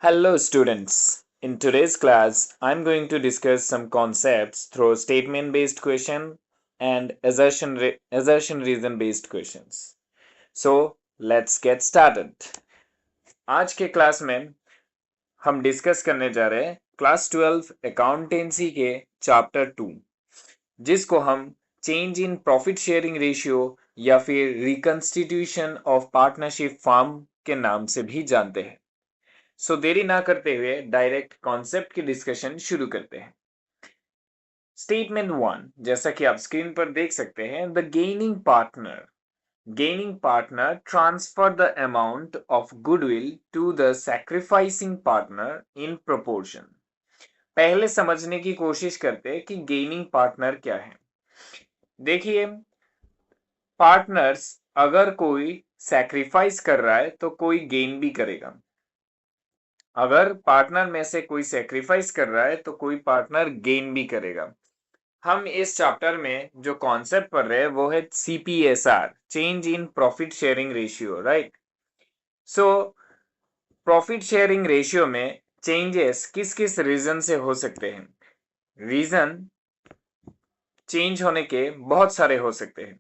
Hello, students. In today's class, I'm going to discuss some concepts through statement based question and assertion reason based questions. So, let's get started. आज के class में हम discuss करने जा रहे हैं class 12 accountancy के chapter 2, जिसको हम change in profit sharing ratio या फिर रिकंस्टिट्यूशन ऑफ पार्टनरशिप फॉर्म के नाम से भी जानते हैं। सो देरी ना करते हुए डायरेक्ट कॉन्सेप्ट की डिस्कशन शुरू करते हैं। स्टेटमेंट 1, जैसा कि आप स्क्रीन पर देख सकते हैं, the gaining partner transfer the amount of goodwill to the sacrificing partner in proportion. पहले समझने की कोशिश करते हैं कि गेनिंग पार्टनर क्या है। देखिए, पार्टनर्स अगर कोई सैक्रिफाइस कर रहा है तो कोई गेन भी करेगा। अगर पार्टनर में से कोई सेक्रीफाइस कर रहा है तो कोई पार्टनर गेन भी करेगा। हम इस चैप्टर में जो कॉन्सेप्ट पढ़ रहे हैं वो है CPSR, change in profit sharing ratio, right. So profit sharing ratio में चेंजेस किस किस रीजन से हो सकते हैं। रीजन चेंज होने के बहुत सारे हो सकते हैं।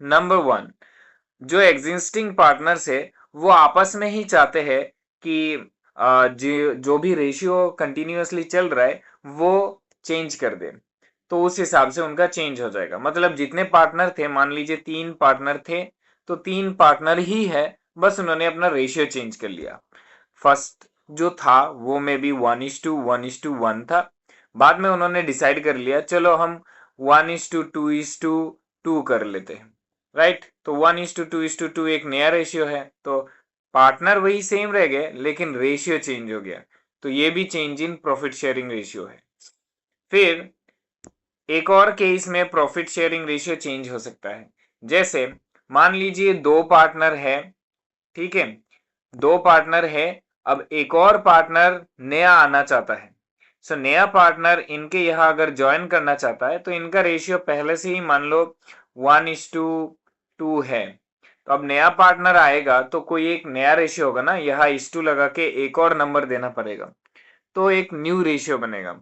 नंबर 1, जो एग्जिस्टिंग पार्टनर्स है वो आपस में ही चाहते हैं कि जो भी रेशियो कंटिन्यूअसली चल रहा है वो चेंज कर दे, तो उस हिसाब से उनका चेंज हो जाएगा। मतलब जितने पार्टनर थे, मान लीजिए 3 पार्टनर थे, तो 3 पार्टनर ही है, बस उन्होंने अपना रेशियो चेंज कर लिया। फर्स्ट जो था वो में भी 1:1:1 था। बाद में उन्होंने डिसाइड कर लिया चलो हम 1:2:2 कर लेते हैं, राइट। तो 1:2:2 एक नया रेशियो है, तो पार्टनर वही सेम रह गए लेकिन रेशियो चेंज हो गया, तो ये भी change in profit sharing ratio है। फिर एक और केस में प्रॉफिट शेयरिंग रेशियो चेंज हो सकता है। जैसे मान लीजिए 2 पार्टनर है, ठीक है, 2 पार्टनर है, अब एक और पार्टनर नया आना चाहता है। सो नया पार्टनर इनके यहां अगर ज्वाइन करना चाहता है तो इनका रेशियो पहले से ही मान लो 1:2 है। तो अब नया पार्टनर आएगा तो कोई एक नया रेशियो होगा ना, यहाँ इस टू लगा के एक और नंबर देना पड़ेगा, तो एक न्यू रेशियो बनेगा,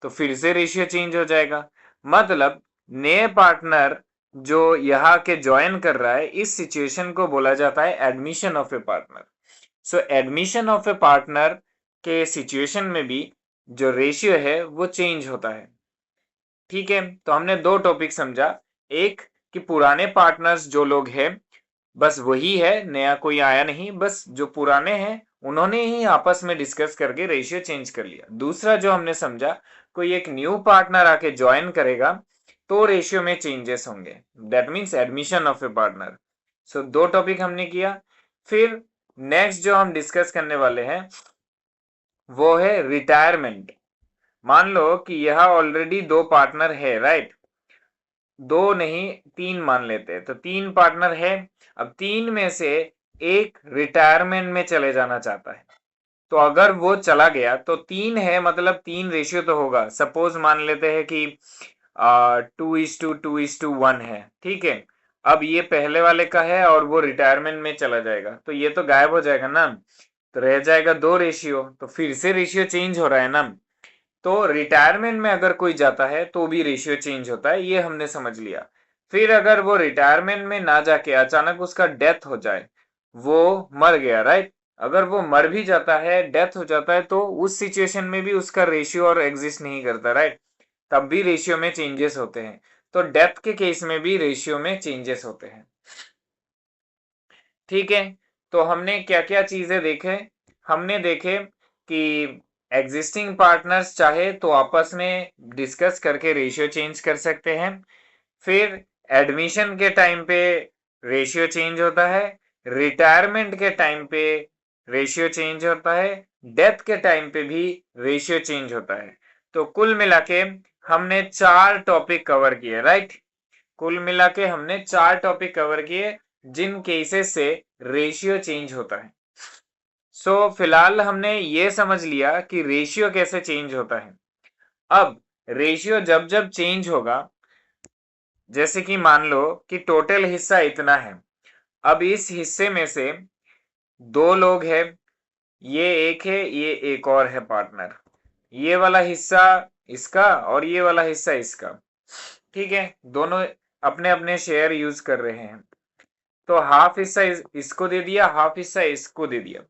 तो फिर से रेशियो चेंज हो जाएगा। मतलब नए पार्टनर जो यहाँ के ज्वाइन कर रहा है, इस सिचुएशन को बोला जाता है admission of A partner. So admission of A partner के सिचुएशन में भी जो रेशियो है वो चेंज होता है। ठीक है, तो हमने 2 टॉपिक समझा। एक कि पुराने पार्टनर्स जो लोग हैं बस वही है, नया कोई आया नहीं, बस जो पुराने हैं उन्होंने ही आपस में डिस्कस करके रेशियो चेंज कर लिया। दूसरा जो हमने समझा, कोई एक न्यू पार्टनर आके ज्वाइन करेगा तो रेशियो में चेंजेस होंगे, that means admission of A partner. So 2 topic हमने किया। फिर नेक्स्ट जो हम डिस्कस करने वाले हैं वो है रिटायरमेंट। मान लो कि यह ऑलरेडी 2 पार्टनर है, राइट, 2 नहीं 3 मान लेते हैं, तो 3 पार्टनर है। अब 3 में से एक रिटायरमेंट में चले जाना चाहता है, तो अगर वो चला गया तो 3 है, मतलब 3 रेशियो तो होगा। सपोज मान लेते हैं कि 2:2:1 है, ठीक है। अब ये पहले वाले का है और वो रिटायरमेंट में चला जाएगा, तो ये तो गायब हो जाएगा ना, तो रह जाएगा 2 रेशियो, तो फिर से रेशियो चेंज हो रहा है ना। तो रिटायरमेंट में अगर कोई जाता है तो भी रेशियो चेंज होता है, ये हमने समझ लिया। फिर अगर वो रिटायरमेंट में ना जाके अचानक उसका डेथ हो जाए, वो मर गया, राइट, अगर वो मर भी जाता है, डेथ हो जाता है, तो उस सिचुएशन में भी उसका रेशियो और एग्जिस्ट नहीं करता, राइट, तब भी रेशियो में चेंजेस होते हैं। तो डेथ के केस में भी रेशियो में चेंजेस होते हैं। ठीक है, तो हमने क्या क्या चीजें देखे। हमने देखे कि एग्जिस्टिंग पार्टनर्स चाहे तो आपस में डिस्कस करके रेशियो चेंज कर सकते हैं। फिर एडमिशन के टाइम पे रेशियो चेंज होता है, रिटायरमेंट के टाइम पे रेशियो चेंज होता है, डेथ के टाइम पे भी रेशियो चेंज होता है। तो कुल मिला के हमने 4 टॉपिक कवर किए, राइट। कुल मिला के हमने 4 टॉपिक कवर किए जिन केसेस से रेशियो चेंज होता है। सो फिलहाल हमने ये समझ लिया कि रेशियो कैसे चेंज होता है। अब रेशियो जब जब चेंज होगा, जैसे कि मान लो कि टोटल हिस्सा इतना है, अब इस हिस्से में से 2 लोग हैं, ये एक है, ये एक और है पार्टनर, ये वाला हिस्सा इसका और ये वाला हिस्सा इसका। ठीक है, दोनों अपने अपने शेयर यूज कर रहे हैं। तो हाफ हिस्सा इसको दे दिया, हाफ हिस्सा इसको दे दिया।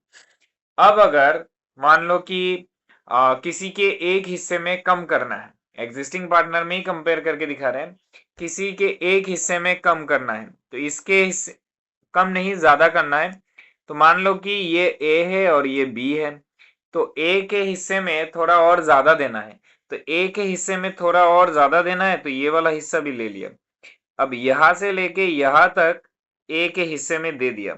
अब अगर मान लो कि किसी के एक हिस्से में कम करना है, एग्जिस्टिंग पार्टनर में ही कंपेयर करके दिखा रहे हैं, किसी के एक हिस्से में कम करना है, तो इसके हिस्से कम नहीं ज्यादा करना है। तो मान लो कि ये ए है और ये बी है, तो ए के हिस्से में थोड़ा और ज्यादा देना है, तो ए के हिस्से में थोड़ा और ज्यादा देना है, तो ये वाला हिस्सा भी ले लिया। अब यहां से लेके यहां तक ए के हिस्से में दे दिया।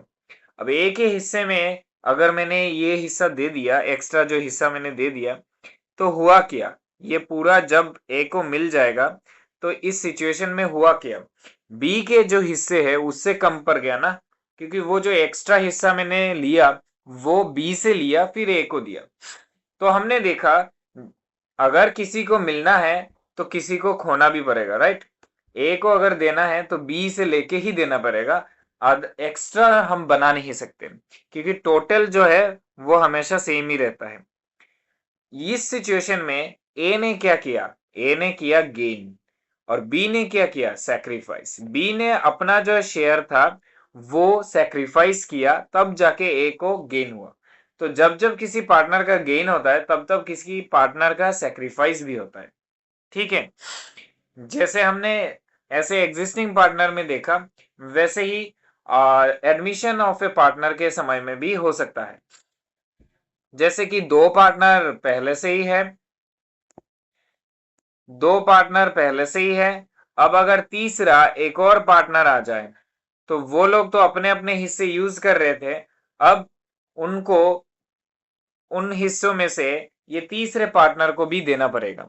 अब ए के हिस्से में अगर मैंने ये हिस्सा दे दिया, एक्स्ट्रा जो हिस्सा मैंने दे दिया, तो हुआ क्या, ये पूरा जब ए को मिल जाएगा, तो इस सिचुएशन में हुआ क्या, बी के जो हिस्से है उससे कम पड़ गया ना, क्योंकि वो जो एक्स्ट्रा हिस्सा मैंने लिया वो बी से लिया फिर ए को दिया। तो हमने देखा अगर किसी को मिलना है तो किसी को खोना भी पड़ेगा, राइट। ए को अगर देना है तो बी से लेके ही देना पड़ेगा, एक्स्ट्रा हम बना नहीं सकते, क्योंकि टोटल जो है वो हमेशा सेम ही रहता है। इस सिचुएशन में ए ने क्या किया, ए ने किया गेन और बी ने क्या किया, सैक्रिफाइस। बी ने अपना जो शेयर था वो सैक्रिफाइस किया, तब जाके ए को गेन हुआ। तो जब जब किसी पार्टनर का गेन होता है तब तब किसी पार्टनर का सैक्रिफाइस भी होता है। ठीक है, जैसे हमने ऐसे एग्जिस्टिंग पार्टनर में देखा, वैसे ही एडमिशन ऑफ ए पार्टनर के समय में भी हो सकता है। जैसे कि दो पार्टनर पहले से ही है, दो पार्टनर पहले से ही है, अब अगर तीसरा एक और पार्टनर आ जाए, तो वो लोग तो अपने अपने हिस्से यूज कर रहे थे, अब उनको उन हिस्सों में से ये तीसरे पार्टनर को भी देना पड़ेगा,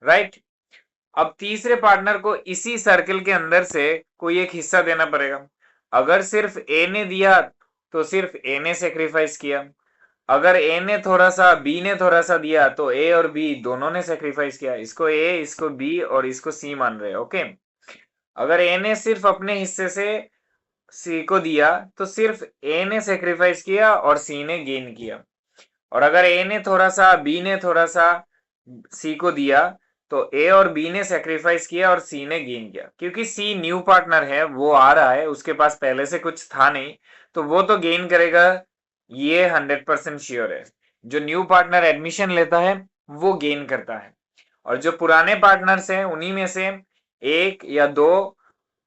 राइट। अब तीसरे पार्टनर को इसी सर्कल के अंदर से कोई एक हिस्सा देना पड़ेगा। अगर सिर्फ ए ने दिया तो सिर्फ ए ने सेक्रीफाइस किया, अगर ए ने थोड़ा सा बी ने थोड़ा सा दिया तो ए और बी दोनों ने सेक्रीफाइस किया। इसको ए, इसको बी और इसको सी मान रहे हैं, ओके। अगर ए ने सिर्फ अपने हिस्से से सी को दिया तो सिर्फ ए ने सेक्रीफाइस किया और सी ने गेन किया। और अगर ए ने थोड़ा सा, बी ने थोड़ा सा सी को दिया, तो ए और बी ने सेक्रीफाइस किया और सी ने गेन किया। क्योंकि सी न्यू पार्टनर है, वो आ रहा है, उसके पास पहले से कुछ था नहीं, तो वो तो गेन करेगा, ये 100% श्योर है। जो न्यू पार्टनर एडमिशन लेता है वो गेन करता है, और जो पुराने पार्टनर्स हैं उन्हीं में से एक या दो,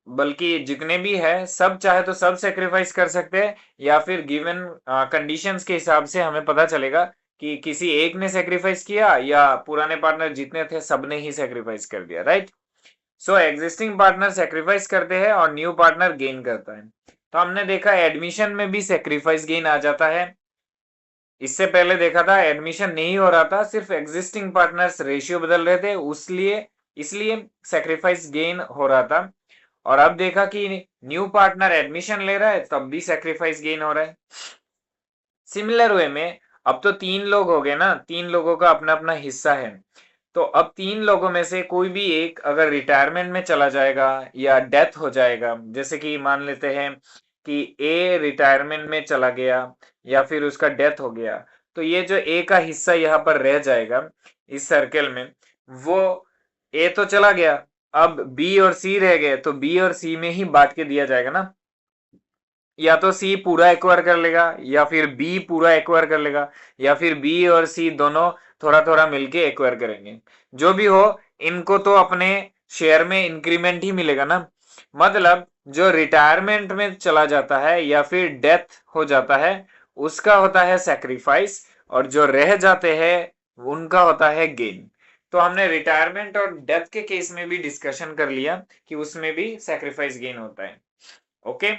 बल्कि जितने भी है सब चाहे तो सब सेक्रीफाइस कर सकते हैं, या फिर गिवन कंडीशंस के हिसाब से हमें पता चलेगा कि किसी एक ने सेक्रीफाइस किया या पुराने पार्टनर जितने थे सबने ही सेक्रीफाइस कर दिया, राइट। सो एग्जिस्टिंग पार्टनर सेक्रीफाइस करते हैं और न्यू पार्टनर गेन करता है। तो हमने देखा एडमिशन में भी सेक्रीफाइस गेन आ जाता है। इससे पहले देखा था एडमिशन नहीं हो रहा था, सिर्फ एग्जिस्टिंग पार्टनर्स रेशियो बदल रहे थे, उसलिए इसलिए सेक्रीफाइस गेन हो रहा था। और अब देखा कि न्यू पार्टनर एडमिशन ले रहा है तब भी सेक्रीफाइस गेन हो रहा है। सिमिलर वे में अब तो तीन लोग हो गए ना, तीन लोगों का अपना अपना हिस्सा है, तो अब तीन लोगों में से कोई भी एक अगर रिटायरमेंट में चला जाएगा या डेथ हो जाएगा, जैसे कि मान लेते हैं कि ए रिटायरमेंट में चला गया या फिर उसका डेथ हो गया, तो ये जो ए का हिस्सा यहाँ पर रह जाएगा इस सर्कल में, वो ए तो चला गया, अब बी और सी रह गए, तो बी और सी में ही बांट के दिया जाएगा ना। या तो सी पूरा एक्वायर कर लेगा या फिर बी पूरा एक्वायर कर लेगा, या फिर बी और सी दोनों थोड़ा थोड़ा मिलके एक्वायर करेंगे। जो भी हो, इनको तो अपने शेयर में इंक्रीमेंट ही मिलेगा ना। मतलब जो रिटायरमेंट में चला जाता है या फिर डेथ हो जाता है उसका होता है सेक्रीफाइस, और जो रह जाते हैं उनका होता है गेन। तो हमने रिटायरमेंट और डेथ के केस में भी डिस्कशन कर लिया कि उसमें भी सेक्रीफाइस गेन होता है, ओके।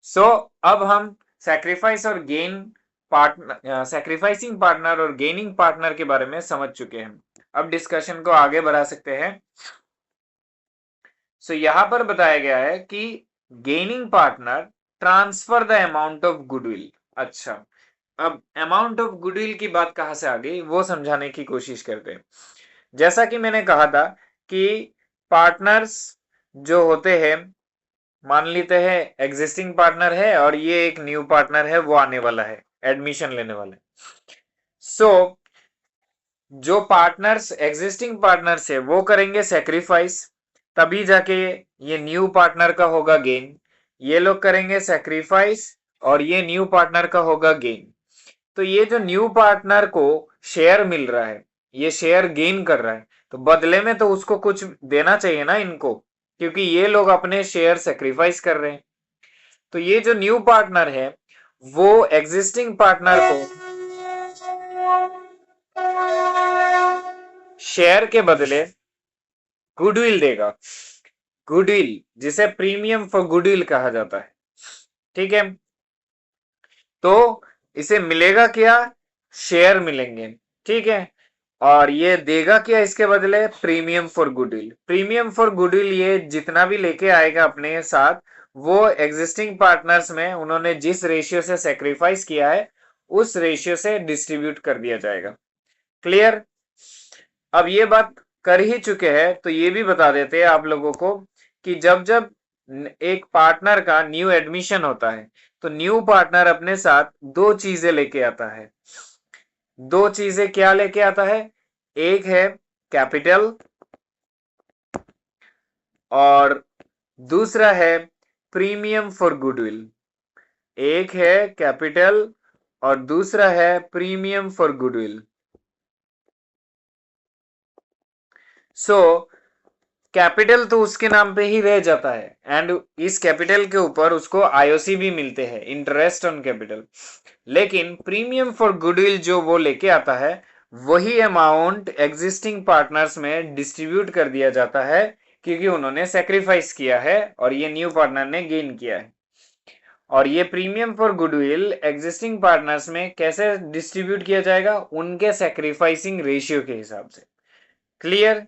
सो अब हम सैक्रिफाइस और गेन पार्टनर, सैक्रिफाइसिंग पार्टनर और गेनिंग पार्टनर के बारे में समझ चुके हैं। अब डिस्कशन को आगे बढ़ा सकते हैं। सो यहां पर बताया गया है कि gaining partner transfer the amount of goodwill. अच्छा, अब अमाउंट ऑफ गुडविल की बात कहां से आ गई वो समझाने की कोशिश करते हैं। जैसा कि मैंने कहा था कि पार्टनर्स जो होते हैं, मान लेते हैं एग्जिस्टिंग पार्टनर है और ये एक न्यू पार्टनर है वो आने वाला है, एडमिशन लेने वाले। सो जो पार्टनर्स एग्जिस्टिंग पार्टनर्स है वो करेंगे सेक्रीफाइस, तभी जाके ये न्यू पार्टनर का होगा गेन। ये लोग करेंगे सेक्रीफाइस और ये न्यू पार्टनर का होगा गेन। तो ये जो न्यू पार्टनर को शेयर मिल रहा है, ये शेयर गेन कर रहा है, तो बदले में तो उसको कुछ देना चाहिए ना इनको, क्योंकि ये लोग अपने शेयर सेक्रीफाइस कर रहे हैं। तो ये जो न्यू पार्टनर है वो एग्जिस्टिंग पार्टनर को शेयर के बदले गुडविल देगा। गुडविल, जिसे प्रीमियम फॉर गुडविल कहा जाता है। ठीक है, तो इसे मिलेगा क्या? शेयर मिलेंगे। ठीक है, और ये देगा क्या इसके बदले? Premium for goodwill. Premium for goodwill ये जितना भी लेके आएगा अपने साथ, वो एग्जिस्टिंग पार्टनर्स में उन्होंने जिस रेशियो से सेक्रीफाइस किया है उस रेशियो से डिस्ट्रीब्यूट कर दिया जाएगा। क्लियर? अब ये बात कर ही चुके हैं तो ये भी बता देते हैं आप लोगों को कि जब जब एक पार्टनर का न्यू एडमिशन होता है तो न्यू पार्टनर अपने साथ दो चीजें लेके आता है। दो चीजें क्या लेके आता है? एक है कैपिटल और दूसरा है प्रीमियम फॉर गुडविल। एक है कैपिटल और दूसरा है premium for goodwill. So capital तो उसके नाम पे ही रह जाता है एंड इस कैपिटल के ऊपर उसको आईओसी भी मिलते हैं, इंटरेस्ट ऑन कैपिटल। लेकिन प्रीमियम फॉर गुडविल जो वो लेके आता है वही अमाउंट एग्जिस्टिंग पार्टनर्स में डिस्ट्रीब्यूट कर दिया जाता है, क्योंकि उन्होंने सेक्रीफाइस किया है और ये न्यू पार्टनर ने गेन किया है। और ये premium for goodwill existing partners में कैसे डिस्ट्रीब्यूट किया जाएगा? उनके सेक्रीफाइसिंग रेशियो के हिसाब से। क्लियर?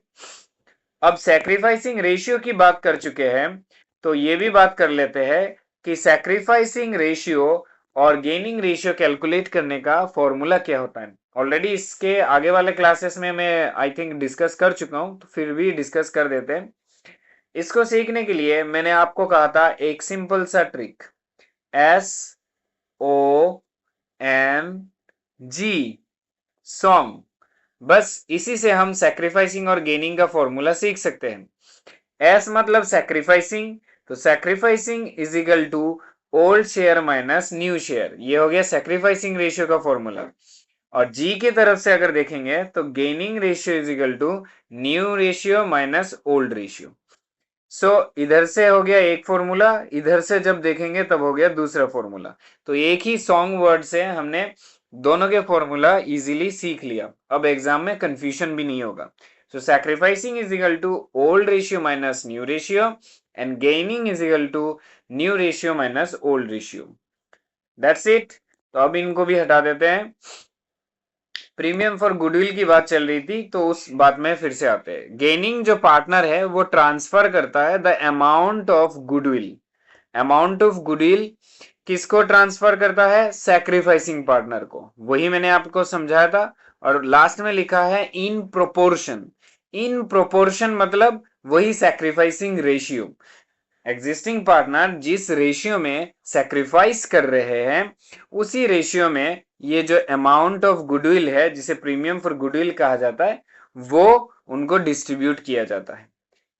अब सैक्रिफाइसिंग रेशियो की बात कर चुके हैं तो ये भी बात कर लेते हैं कि सैक्रिफाइसिंग रेशियो और गेनिंग रेशियो कैलकुलेट करने का फॉर्मूला क्या होता है। ऑलरेडी इसके आगे वाले क्लासेस में मैं आई थिंक डिस्कस कर चुका हूं, तो फिर भी डिस्कस कर देते हैं। इसको सीखने के लिए मैंने आपको कहा था एक सिंपल सा ट्रिक, SOMG, सॉन्ग। बस इसी से हम सैक्रिफाइसिंग और गेनिंग का फॉर्मूला सीख सकते हैं। एस मतलब सैक्रिफाइसिंग, तो sacrificing is equal to old share minus new share, ये हो गया सैक्रिफाइसिंग रेशियो का फॉर्मूला। और जी की तरफ से अगर देखेंगे तो gaining ratio is equal to new ratio minus old ratio. So इधर से हो गया एक फॉर्मूला, इधर से जब देखेंगे तब हो गया दूसरा फॉर्मूला। तो एक ही सॉन्ग वर्ड से हमने दोनों के फॉर्मूला इजीली सीख लिया, अब एग्जाम में कंफ्यूजन भी नहीं होगा। So sacrificing is equal to old ratio minus new ratio and gaining is equal to new ratio minus old ratio. That's it. तो अब इनको भी हटा देते हैं। प्रीमियम फॉर गुडविल की बात चल रही थी तो उस बात में फिर से आते हैं। गेनिंग जो पार्टनर है वो ट्रांसफर करता है the amount of goodwill. Amount of goodwill किसको ट्रांसफर करता है? सैक्रिफाइसिंग पार्टनर को। वही मैंने आपको समझाया था। और लास्ट में लिखा है इन प्रोपोर्शन। इन प्रोपोर्शन मतलब वही सैक्रिफाइसिंग रेशियो। एग्जिस्टिंग पार्टनर जिस रेशियो में सेक्रीफाइस कर रहे हैं उसी रेशियो में ये जो अमाउंट ऑफ गुडविल है, जिसे प्रीमियम फॉर गुडविल कहा जाता है, वो उनको डिस्ट्रीब्यूट किया जाता है।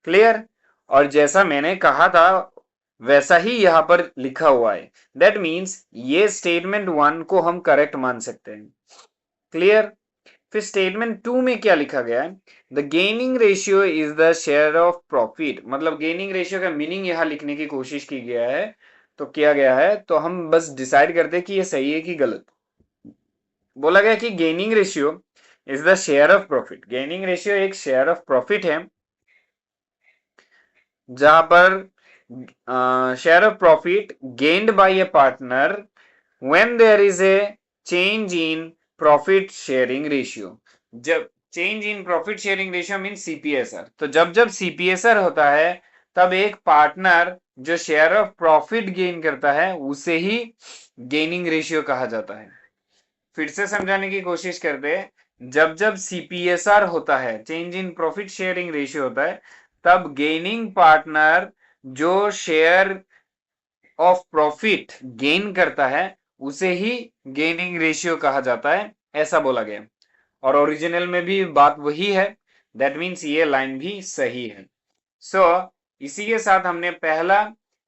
क्लियर? और जैसा मैंने कहा था वैसा ही यहां पर लिखा हुआ है। दैट मीन्स ये स्टेटमेंट 1 को हम करेक्ट मान सकते हैं। क्लियर? फिर स्टेटमेंट 2 में क्या लिखा गया है? The gaining ratio is the share of profit. मतलब गेनिंग रेशियो का मीनिंग यहां लिखने की कोशिश की गया है, तो किया गया है, तो हम बस डिसाइड करते हैं कि ये सही है कि गलत। बोला गया कि gaining ratio is the share of profit. Gaining ratio एक शेयर ऑफ प्रॉफिट है जहां पर share of profit gained by a partner when there is a change in profit sharing ratio. जब change in profit sharing ratio mean CPSR, तो जब जब CPSR होता है तब एक पार्टनर जो शेयर ऑफ प्रॉफिट गेन करता है उसे ही गेनिंग रेशियो कहा जाता है। फिर से समझाने की कोशिश करते हैं। जब जब सीपीएसआर होता है, change in profit sharing ratio होता है, तब गेनिंग पार्टनर जो शेयर ऑफ प्रॉफिट गेन करता है उसे ही गेनिंग रेशियो कहा जाता है, ऐसा बोला गया। और ओरिजिनल में भी बात वही है, दैट मीन्स ये लाइन भी सही है। सो इसी के साथ हमने पहला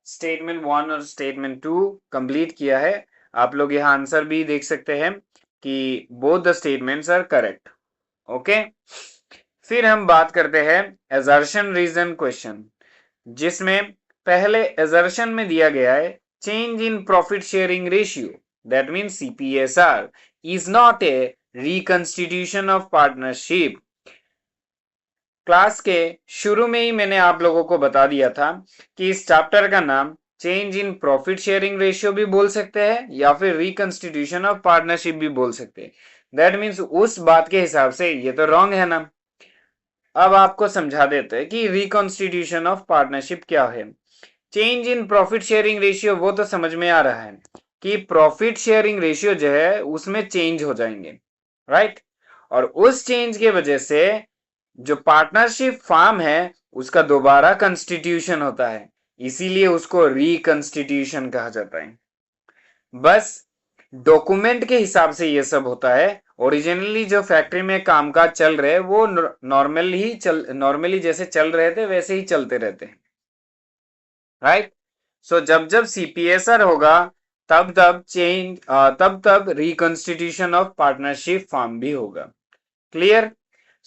स्टेटमेंट 1 और स्टेटमेंट 2 कंप्लीट किया है। आप लोग यहाँ आंसर भी देख सकते हैं कि both the statements are correct. Okay, फिर हम बात करते हैं एजर्शन रीजन क्वेश्चन, जिसमें पहले एजर्शन में दिया गया है change in profit sharing ratio, that means CPSR is not a reconstitution of partnership. Class के शुरू में ही मैंने आप लोगों को बता दिया था कि इस चैप्टर का नाम change in profit sharing ratio भी बोल सकते हैं या फिर रिकंस्टिट्यूशन ऑफ पार्टनरशिप भी बोल सकते हैं। दैट मीन्स उस बात के हिसाब से ये तो रॉन्ग है ना। अब आपको समझा देते हैं कि रिकॉन्स्टिट्यूशन ऑफ पार्टनरशिप क्या है। Change in profit sharing ratio वो तो समझ में आ रहा है कि प्रॉफिट शेयरिंग रेशियो जो है उसमें चेंज हो जाएंगे, राइट। और उस चेंज के वजह से जो पार्टनरशिप फॉर्म है उसका दोबारा कंस्टिट्यूशन होता है, इसीलिए उसको रिकंस्टिट्यूशन कहा जाता है। बस डॉक्यूमेंट के हिसाब से ये सब होता है। ओरिजिनली जो फैक्ट्री में कामकाज चल रहे वो नॉर्मली जैसे चल रहे थे वैसे ही चलते रहते हैं, राइट। सो जब जब सीपीएसआर होगा तब तब रिकंस्टिट्यूशन ऑफ पार्टनरशिप फॉर्म भी होगा। क्लियर।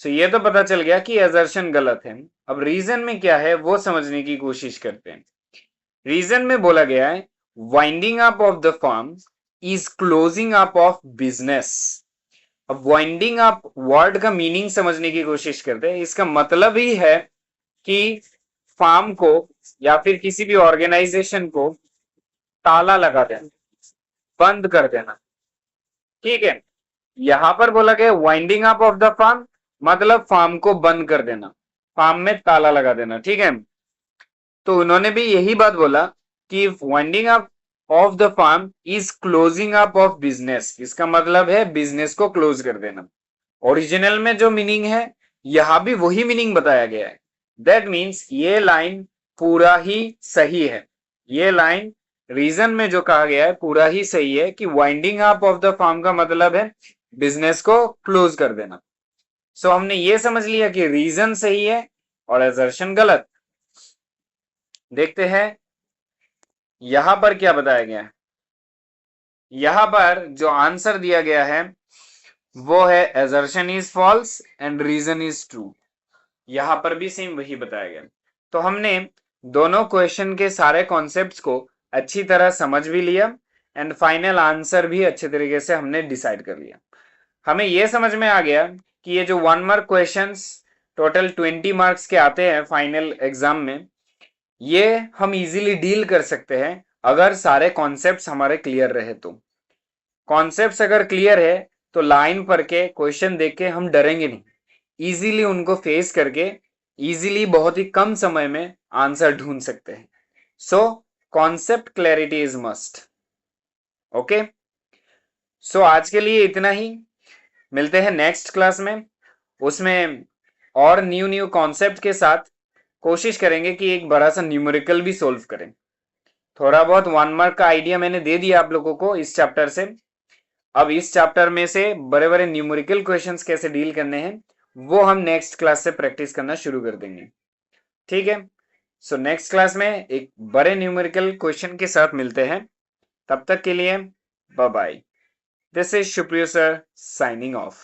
सो ये तो पता चल गया कि एजर्शन गलत है। अब रीजन में क्या है वो समझने की कोशिश करते हैं। रीजन में बोला गया है winding up of the firm is closing up of business. अब वाइंडिंग अप वर्ड का मीनिंग समझने की कोशिश करते हैं। इसका मतलब ही है कि फार्म को या फिर किसी भी ऑर्गेनाइजेशन को ताला लगा देना, बंद कर देना, ठीक है। यहां पर बोला गया winding up of the firm, मतलब फार्म को बंद कर देना, फार्म में ताला लगा देना, ठीक है। तो उन्होंने भी यही बात बोला कि winding up of the firm is closing up of business, इसका मतलब है बिजनेस को क्लोज कर देना। ओरिजिनल में जो मीनिंग है यहां भी वही मीनिंग बताया गया है। दैट मीन्स ये लाइन पूरा ही सही है। ये लाइन रीजन में जो कहा गया है पूरा ही सही है कि winding up of the firm का मतलब है बिजनेस को क्लोज कर देना। सो हमने ये समझ लिया कि रीजन सही है और एजर्शन गलत। देखते हैं यहां पर क्या बताया गया है। यहां पर जो आंसर दिया गया है वो है assertion is false and reason is true. यहां पर भी सेम वही बताया गया। तो हमने दोनों क्वेश्चन के सारे कॉन्सेप्ट्स को अच्छी तरह समझ भी लिया एंड फाइनल आंसर भी अच्छे तरीके से हमने डिसाइड कर लिया। हमें यह समझ में आ गया कि ये जो 1 मार्क क्वेश्चंस टोटल 20 मार्क्स के आते हैं फाइनल एग्जाम में, ये हम इजीली डील कर सकते हैं अगर सारे कॉन्सेप्ट्स हमारे क्लियर रहे तो। कॉन्सेप्ट्स अगर क्लियर है तो लाइन पर के क्वेश्चन देख के हम डरेंगे नहीं, इजीली उनको फेस करके इजीली बहुत ही कम समय में आंसर ढूंढ सकते हैं। So concept clarity is must. Okay, so आज के लिए इतना ही। मिलते हैं नेक्स्ट क्लास में, उसमें और न्यू कॉन्सेप्ट के साथ कोशिश करेंगे कि एक बड़ा सा न्यूमेरिकल भी सोल्व करें। थोड़ा बहुत 1 मार्क का आइडिया मैंने दे दिया आप लोगों को इस चैप्टर से। अब इस चैप्टर में से बड़े बड़े न्यूमेरिकल क्वेश्चंस कैसे डील करने हैं वो हम नेक्स्ट क्लास से प्रैक्टिस करना शुरू कर देंगे, ठीक है। सो नेक्स्ट क्लास में एक बड़े न्यूमेरिकल क्वेश्चन के साथ मिलते हैं। तब तक के लिए बाय बाय। दिस इज शुक्रिया सर साइनिंग ऑफ।